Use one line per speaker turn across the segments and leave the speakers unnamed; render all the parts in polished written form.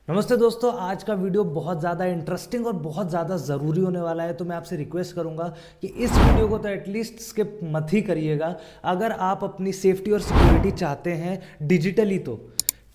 नमस्ते दोस्तों, आज का वीडियो बहुत ज़्यादा इंटरेस्टिंग और बहुत ज़्यादा ज़रूरी होने वाला है। तो मैं आपसे रिक्वेस्ट करूंगा कि इस वीडियो को तो एटलीस्ट स्किप मत ही करिएगा अगर आप अपनी सेफ्टी और सिक्योरिटी चाहते हैं डिजिटली तो।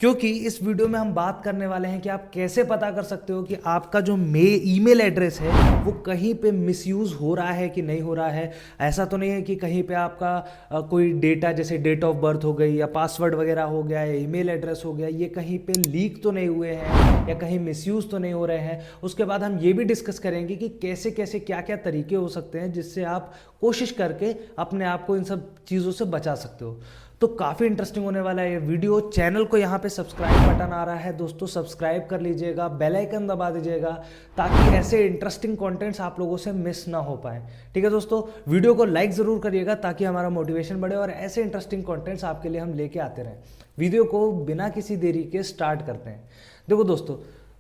क्योंकि इस वीडियो में हम बात करने वाले हैं कि आप कैसे पता कर सकते हो कि आपका जो ईमेल एड्रेस है वो कहीं पे मिसयूज़ हो रहा है कि नहीं हो रहा है। ऐसा तो नहीं है कि कहीं पे आपका कोई डेटा जैसे डेट ऑफ बर्थ हो गई या पासवर्ड वगैरह हो गया या ईमेल एड्रेस हो गया, ये कहीं पे लीक तो नहीं हुए हैं या कहीं मिसयूज़ तो नहीं हो रहे हैं। उसके बाद हम ये भी डिस्कस करेंगे कि कैसे कैसे क्या क्या तरीके हो सकते हैं जिससे आप कोशिश करके अपने आप को इन सब चीज़ों से बचा सकते हो। तो काफ़ी इंटरेस्टिंग होने वाला है ये वीडियो। चैनल को यहाँ पे सब्सक्राइब बटन आ रहा है दोस्तों, सब्सक्राइब कर लीजिएगा, बेल आइकन दबा दीजिएगा ताकि ऐसे इंटरेस्टिंग कंटेंट्स आप लोगों से मिस ना हो पाए। ठीक है दोस्तों, वीडियो को लाइक ज़रूर करिएगा ताकि हमारा मोटिवेशन बढ़े और ऐसे इंटरेस्टिंग कंटेंट्स आपके लिए हम लेके आते रहें। वीडियो को बिना किसी देरी के स्टार्ट करते हैं। देखो दोस्तों,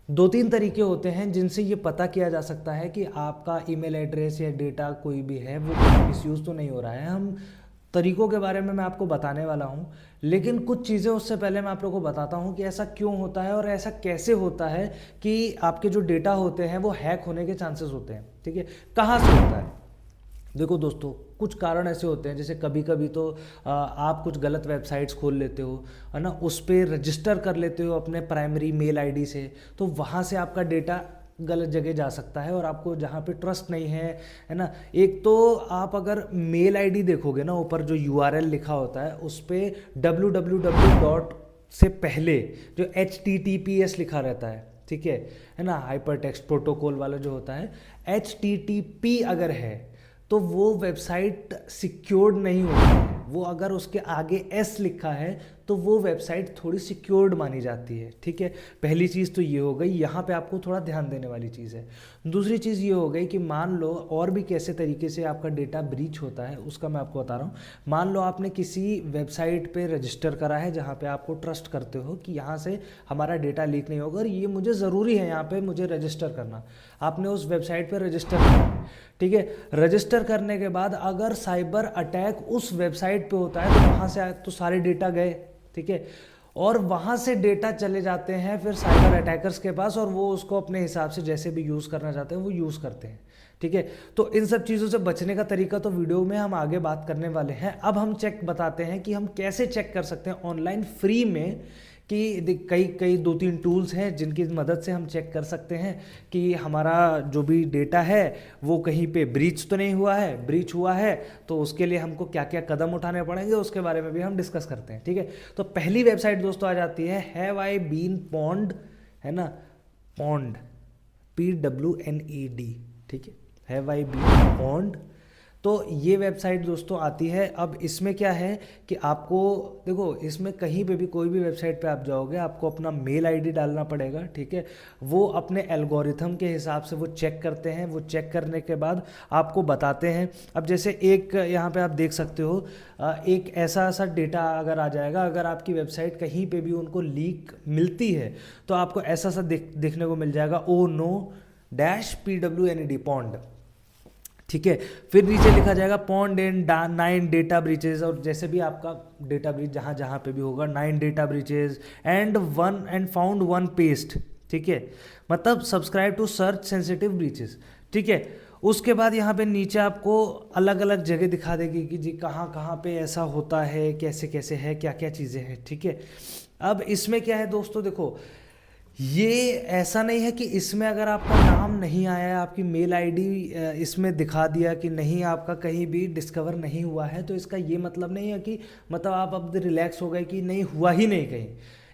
दो तीन तरीके होते हैं जिनसे ये पता किया जा सकता है कि आपका ईमेल एड्रेस या डेटा कोई भी है वो मिसयूज़ तो नहीं हो रहा है। हम तरीकों के बारे में मैं आपको बताने वाला हूँ, लेकिन कुछ चीज़ें उससे पहले मैं आप लोगों को बताता हूँ कि ऐसा क्यों होता है और ऐसा कैसे होता है कि आपके जो डेटा होते हैं वो हैक होने के चांसेस होते हैं। ठीक है, कहाँ से होता है? देखो दोस्तों, कुछ कारण ऐसे होते हैं जैसे कभी कभी तो आप कुछ गलत वेबसाइट्स खोल लेते हो, है ना, उस पर रजिस्टर कर लेते हो अपने प्राइमरी मेल आईडी से, तो वहाँ से आपका डेटा गलत जगह जा सकता है और आपको जहाँ पे ट्रस्ट नहीं है ना। एक तो आप अगर मेल आईडी देखोगे ना, ऊपर जो यूआरएल लिखा होता है उस पर www डॉट से पहले जो HTTPS लिखा रहता है, ठीक है ना, हाइपर टेक्स्ट प्रोटोकॉल वाला जो होता है, HTTP अगर है तो वो वेबसाइट सिक्योर्ड नहीं होती है। वो अगर उसके आगे एस लिखा है तो वो वेबसाइट थोड़ी सिक्योर्ड मानी जाती है। ठीक है, पहली चीज़ तो ये हो गई, यहाँ पे आपको थोड़ा ध्यान देने वाली चीज़ है। दूसरी चीज़ ये हो गई कि मान लो और भी कैसे तरीके से आपका डेटा ब्रीच होता है उसका मैं आपको बता रहा हूँ। मान लो आपने किसी वेबसाइट पे रजिस्टर करा है जहाँ पे आपको ट्रस्ट करते हो कि यहाँ से हमारा डेटा लीक नहीं होगा और ये मुझे ज़रूरी है यहाँ पे मुझे रजिस्टर करना। आपने उस वेबसाइट पर रजिस्टर किया, ठीक है। रजिस्टर करने के बाद अगर साइबर अटैक उस वेबसाइट पे होता है तो वहाँ से तो सारे डेटा गए, ठीक है, और वहाँ से डेटा चले जाते हैं फिर साइबर अटैकर्स के पास और वो उसको अपने हिसाब से जैसे भी यूज़ करना चाहते हैं वो यूज़ करते हैं। ठीक है, तो इन सब चीज़ों से बचने का तरीका तो वीडियो में हम आगे बात करने वाले हैं। अब हम चेक बताते हैं कि हम कैसे चेक कर सकते हैं ऑनलाइन फ्री में कि कई कई दो तीन टूल्स हैं जिनकी मदद से हम चेक कर सकते हैं कि हमारा जो भी डेटा है वो कहीं पे ब्रीच तो नहीं हुआ है। ब्रीच हुआ है तो उसके लिए हमको क्या क्या कदम उठाने पड़ेंगे उसके बारे में भी हम डिस्कस करते हैं। ठीक है, तो पहली वेबसाइट दोस्तों आ जाती है हैव आई बीन पॉन्ड, है ना, पॉन्ड, PWNED। ठीक है, हैव आई बीन पॉन्ड। तो ये वेबसाइट दोस्तों आती है। अब इसमें क्या है कि आपको देखो, इसमें कहीं पे भी कोई भी वेबसाइट पे आप जाओगे आपको अपना मेल आईडी डालना पड़ेगा। ठीक है, वो अपने एल्गोरिथम के हिसाब से वो चेक करते हैं। वो चेक करने के बाद आपको बताते हैं। अब जैसे एक यहाँ पे आप देख सकते हो, एक ऐसा डेटा अगर आ जाएगा, अगर आपकी वेबसाइट कहीं पे भी उनको लीक मिलती है तो आपको ऐसा देखने को मिल जाएगा, oh no dash PWNED pwned. ठीक है, फिर नीचे लिखा जाएगा पॉन्ड एंड 9 डेटा ब्रीचेज, और जैसे भी आपका डेटा ब्रीच जहाँ जहाँ पे भी होगा 9 data breaches and found 1 paste. ठीक है, मतलब subscribe to search sensitive breaches. ठीक है, उसके बाद यहाँ पे नीचे आपको अलग अलग जगह दिखा देगी कि जी कहाँ कहाँ पे ऐसा होता है, कैसे कैसे है, क्या क्या चीज़ें हैं। ठीक है, अब इसमें क्या है दोस्तों, देखो ये ऐसा नहीं है कि इसमें अगर आपका नाम नहीं आया है, आपकी मेल आईडी इसमें दिखा दिया कि नहीं आपका कहीं भी डिस्कवर नहीं हुआ है, तो इसका ये मतलब नहीं है कि मतलब आप अब रिलैक्स हो गए कि नहीं हुआ ही नहीं कहीं।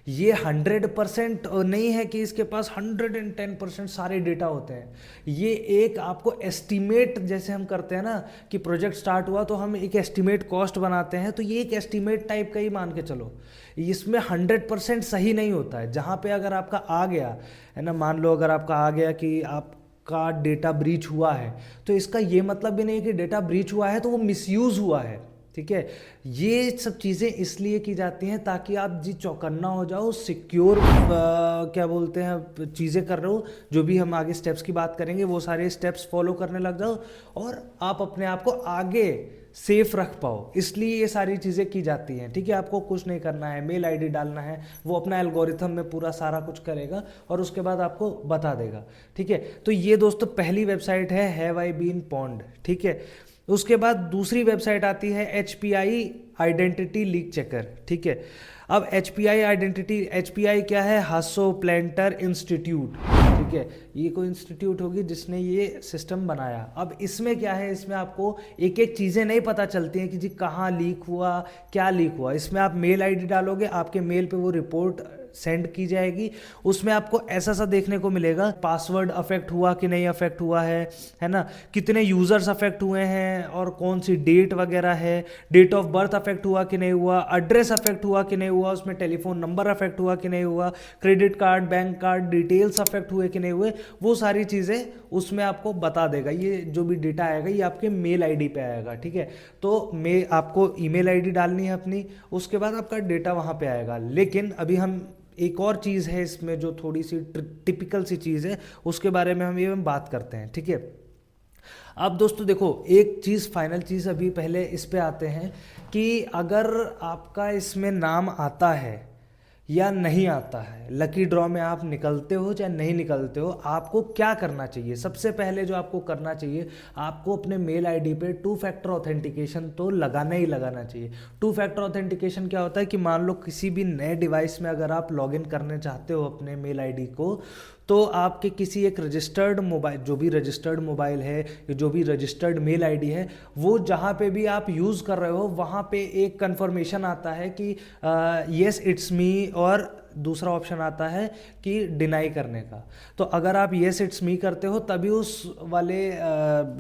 ये 100% नहीं है कि इसके पास 110% सारे डेटा होते हैं। ये एक आपको एस्टिमेट, जैसे हम करते हैं ना कि प्रोजेक्ट स्टार्ट हुआ तो हम एक एस्टिमेट कॉस्ट बनाते हैं, तो ये एक एस्टिमेट टाइप का ही मान के चलो। इसमें 100% सही नहीं होता है। जहाँ पे अगर आपका आ गया है ना, मान लो अगर आपका आ गया कि आपका डेटा ब्रीच हुआ है, तो इसका ये मतलब भी नहीं कि डेटा ब्रीच हुआ है तो वो मिसयूज़ हुआ है। ठीक है, ये सब चीज़ें इसलिए की जाती हैं ताकि आप जी चौकन्ना हो जाओ, सिक्योर क्या बोलते हैं चीज़ें कर रहे हो, जो भी हम आगे स्टेप्स की बात करेंगे वो सारे स्टेप्स फॉलो करने लग जाओ और आप अपने आप को आगे सेफ रख पाओ, इसलिए ये सारी चीज़ें की जाती हैं। ठीक है, आपको कुछ नहीं करना है, मेल आईडी डालना है, वो अपना एल्गोरिथम में पूरा सारा कुछ करेगा और उसके बाद आपको बता देगा। ठीक है, तो ये दोस्तों पहली वेबसाइट है हैव आई बीन पॉन्ड। ठीक है, उसके बाद दूसरी वेबसाइट आती है HPI आइडेंटिटी लीक चेकर। ठीक है, अब HPI क्या है? हासो प्लेंटर इंस्टीट्यूट। ठीक है, ये कोई इंस्टीट्यूट होगी जिसने ये सिस्टम बनाया। अब इसमें क्या है, इसमें आपको एक एक चीज़ें नहीं पता चलती हैं कि जी कहाँ लीक हुआ, क्या लीक हुआ। इसमें आप मेल आईडी डालोगे, आपके मेल पे वो रिपोर्ट सेंड की जाएगी। उसमें आपको ऐसा सा देखने को मिलेगा, पासवर्ड अफेक्ट हुआ कि नहीं अफेक्ट हुआ है ना, कितने यूजर्स अफेक्ट हुए हैं और कौन सी डेट वगैरह है, डेट ऑफ बर्थ अफेक्ट हुआ कि नहीं हुआ, एड्रेस अफेक्ट हुआ कि नहीं हुआ, उसमें टेलीफोन नंबर अफेक्ट हुआ कि नहीं हुआ, credit card, bank card details affect हुए कि नहीं हुए, वो सारी चीज़ें उसमें आपको बता देगा। ये जो भी डेटा आएगा ये आपके मेल आईडी पे आएगा। ठीक है, तो आपको ईमेल आईडी डालनी है अपनी, उसके बाद आपका डेटा वहाँ पे आएगा। लेकिन अभी हम एक और चीज़ है इसमें जो थोड़ी सी टिपिकल सी चीज़ है, उसके बारे में हम ये बात करते हैं। ठीक है, अब दोस्तों देखो, एक चीज़ फाइनल चीज़ अभी पहले इस पे आते हैं कि अगर आपका इसमें नाम आता है या नहीं आता है, लकी ड्रॉ में आप निकलते हो चाहे नहीं निकलते हो, आपको क्या करना चाहिए? सबसे पहले जो आपको करना चाहिए, आपको अपने मेल आईडी पे 2 फैक्टर ऑथेंटिकेशन तो लगाना ही लगाना चाहिए। 2 फैक्टर ऑथेंटिकेशन क्या होता है कि मान लो किसी भी नए डिवाइस में अगर आप लॉगिन करने चाहते हो अपने मेल आईडी को, तो आपके किसी एक रजिस्टर्ड मोबाइल, जो भी रजिस्टर्ड मोबाइल है, जो भी रजिस्टर्ड मेल आईडी है, वो जहाँ पे भी आप यूज़ कर रहे हो वहाँ पे एक कंफर्मेशन आता है कि येस इट्स मी, और दूसरा ऑप्शन आता है कि डिनाई करने का। तो अगर आप येस इट्स मी करते हो तभी उस वाले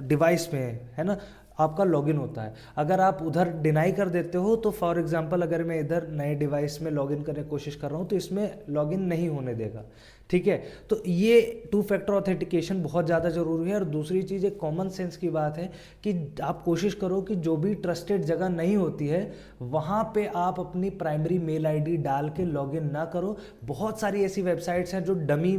डिवाइस में, है ना, आपका लॉगिन होता है। अगर आप उधर डिनाई कर देते हो तो फॉर एग्जांपल अगर मैं इधर नए डिवाइस में लॉगिन करने की कोशिश कर रहा हूँ तो इसमें लॉगिन नहीं होने देगा। ठीक है, तो ये 2 फैक्टर ऑथेंटिकेशन बहुत ज़्यादा ज़रूरी है। और दूसरी चीज़, एक कॉमन सेंस की बात है कि आप कोशिश करो कि जो भी ट्रस्टेड जगह नहीं होती है वहाँ पे आप अपनी प्राइमरी मेल आईडी डाल के लॉगिन ना करो। बहुत सारी ऐसी वेबसाइट्स हैं जो डमी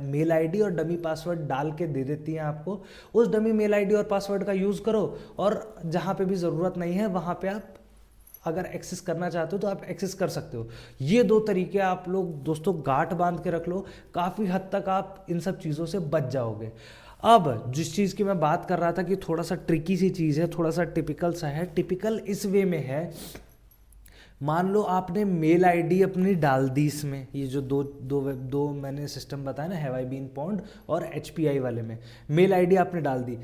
मेल आईडी और डमी पासवर्ड डाल के दे देती हैं आपको। उस डमी मेल आईडी और पासवर्ड का यूज़ करो, और जहाँ पे भी ज़रूरत नहीं है वहाँ पे आप अगर एक्सेस करना चाहते हो तो आप एक्सेस कर सकते हो। ये 2 तरीके आप लोग दोस्तों गांठ बांध के रख लो, काफ़ी हद तक आप इन सब चीज़ों से बच जाओगे। अब जिस चीज़ की मैं बात कर रहा था कि थोड़ा सा ट्रिकी सी चीज़ है, थोड़ा सा टिपिकल सा है, टिपिकल इस वे में है, मान लो आपने मेल आईडी अपनी डाल दी इसमें, ये जो दो मैंने सिस्टम बताया ना, हैव आई बीन पॉन्ड और HPI वाले में मेल आईडी आपने डाल दी।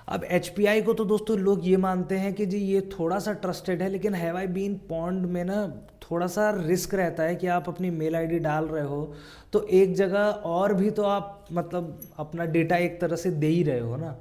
अब HPI को तो दोस्तों लोग ये मानते हैं कि जी ये थोड़ा सा ट्रस्टेड है, लेकिन हैव आई बीन पॉन्ड में ना थोड़ा सा रिस्क रहता है कि आप अपनी मेल आईडी डाल रहे हो तो एक जगह और भी तो आप मतलब अपना डेटा एक तरह से दे ही रहे हो ना,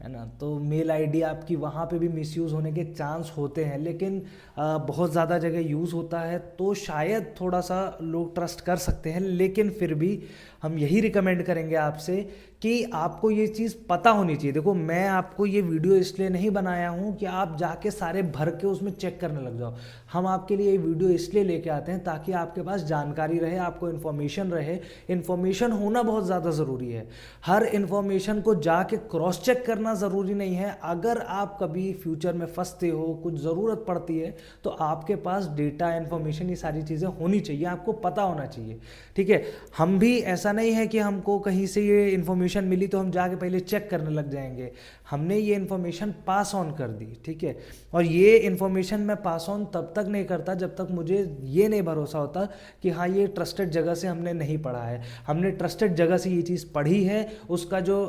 है ना। तो मेल आईडी आपकी वहाँ पे भी मिसयूज़ होने के चांस होते हैं, लेकिन बहुत ज़्यादा जगह यूज़ होता है तो शायद थोड़ा सा लोग ट्रस्ट कर सकते हैं। लेकिन फिर भी हम यही रिकमेंड करेंगे आपसे कि आपको ये चीज़ पता होनी चाहिए। देखो, मैं आपको ये वीडियो इसलिए नहीं बनाया हूँ कि आप जाके सारे भर के उसमें चेक करने लग जाओ। हम आपके लिए ये वीडियो इसलिए लेके आते हैं ताकि आपके पास जानकारी रहे, आपको इन्फॉर्मेशन रहे। इन्फॉर्मेशन होना बहुत ज़्यादा ज़रूरी है। हर इन्फॉर्मेशन को जाके क्रॉस चेक करना ज़रूरी नहीं है। अगर आप कभी फ्यूचर में फंसते हो, कुछ ज़रूरत पड़ती है, तो आपके पास डेटा, इन्फॉर्मेशन, ये सारी चीज़ें होनी चाहिए, आपको पता होना चाहिए। ठीक है, हम भी ऐसा नहीं है कि हमको कहीं से ये इन्फॉर्मेशन मिली तो हम जाके पहले चेक करने लग जाएंगे। हमने ये इन्फॉर्मेशन पास ऑन कर दी, ठीक है। और ये इन्फॉर्मेशन मैं पास ऑन तब तक नहीं करता जब तक मुझे ये नहीं भरोसा होता कि हाँ ये ट्रस्टेड जगह से हमने नहीं पढ़ा है। हमने ट्रस्टेड जगह से ये चीज़ पढ़ी है, उसका जो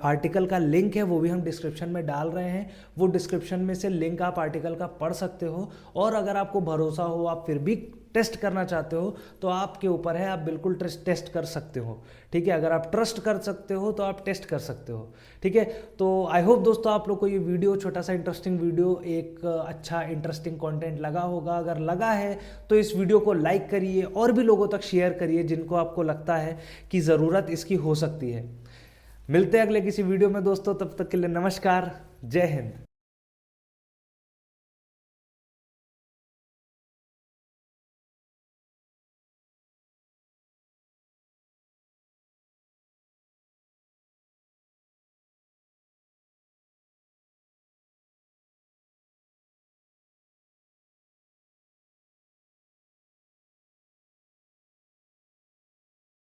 आर्टिकल का लिंक है वो भी हम डिस्क्रिप्शन में डाल रहे हैं। वो डिस्क्रिप्शन में से लिंक आप आर्टिकल का पढ़ सकते हो। और अगर आपको भरोसा हो, आप फिर भी टेस्ट करना चाहते हो तो आपके ऊपर है, आप बिल्कुल टेस्ट कर सकते हो। ठीक है, अगर आप ट्रस्ट कर सकते हो तो आप टेस्ट कर सकते हो। ठीक है, तो आई होप दोस्तों आप लोग को ये वीडियो, छोटा सा इंटरेस्टिंग वीडियो, एक अच्छा इंटरेस्टिंग कंटेंट लगा होगा। अगर लगा है तो इस वीडियो को लाइक करिए और भी लोगों तक शेयर करिए जिनको आपको लगता है कि ज़रूरत इसकी हो सकती है। मिलते हैं अगले किसी वीडियो में दोस्तों, तब तक के लिए नमस्कार, जय हिंद।